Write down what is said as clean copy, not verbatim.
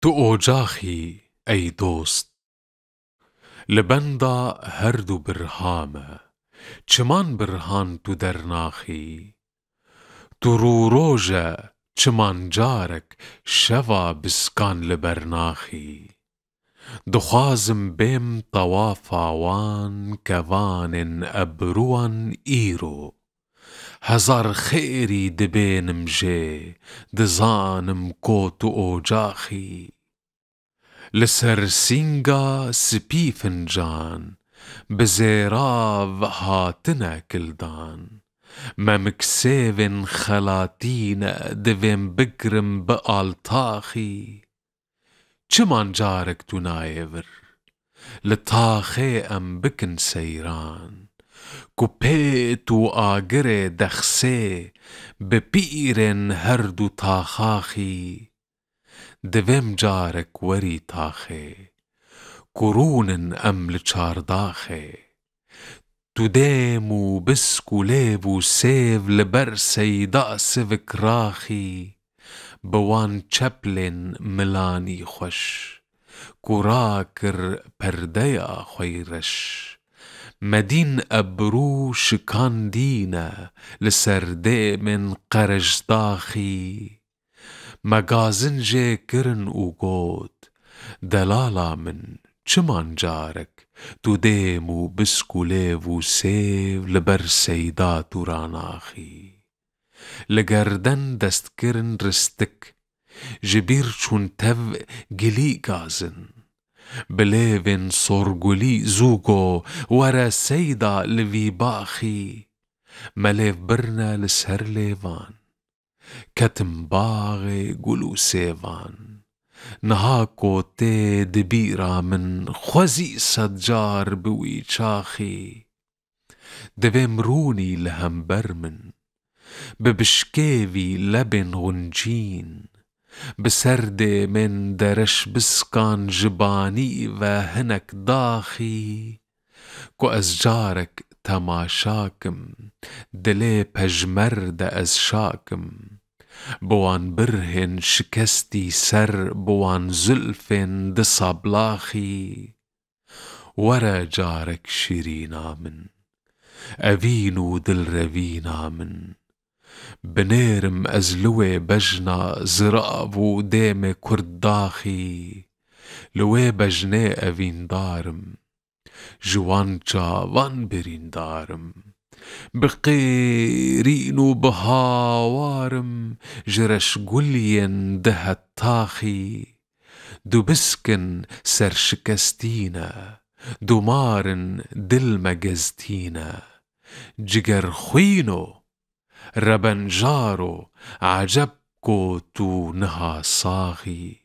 تو اوجاخی ای دوست لبندا هردو برهامه چمان برهان تو درناخی تو رو روژه چمان جارک شوا بسکان لبرناخی دخوازم بیم طوافاوان كوان أبروان إيرو هزار خيري دبينم جي دزانم كوتو أوجاخي لسر سينغا سبي فنجان بزيراv هاتنا كلدان ما مكسيفن خلاتين دفن بكرم بقالتاخي چمان جارك تو نايفر لطاخي ام بكن سيران كوبيت و آجر دخسي ببيرن هردو تاخاخي دویم جارك وري تاخي كورونن ام لچارداخي تو ديمو بسكو ليبو سيف لبر سيدا سفكراخي بوان چپلن ملاني خوش كوراكر پرديا خويرش مدين أبرو شكان دينا لسردي من قرجداخي مغازن جي كرن وقود دلالا من چمان جارك تو ديمو بسكو ليفو سيف لبر سيداتو راناخي لگردن دست کرن رستک جبیر چون تو گلی گازن بلیون سورگولی زوگو ورا سیدا لوی باخی ملیف برنا لسهر لیوان کتم باغ گلو سیوان نهاکو تی دبیرا من خوزی سدجار بوی چاخی دویم رونی لهم برمن ببشكيفي لبن غنجين بسرد من درش بسكان جباني وهنك داخي كو أزجارك تماشاكم دلي پجمرد از شاكم بوان برهن شكستي سر بوان زلفن دصابلاخي ورا جارك شيرينا من أفينو دل رفينا من بنيرم أزلوي بجنا زرابو ديمي كرداخي لوي بجني أفين دارم جوانجا وان برين دارم بقيرينو بهاوارم جرش قلين دهت تاخي دو بسكن سر شكستينا دو مارن دل مجزتينا جگر خوينو ربنجارو عجبكو تو نها صاغي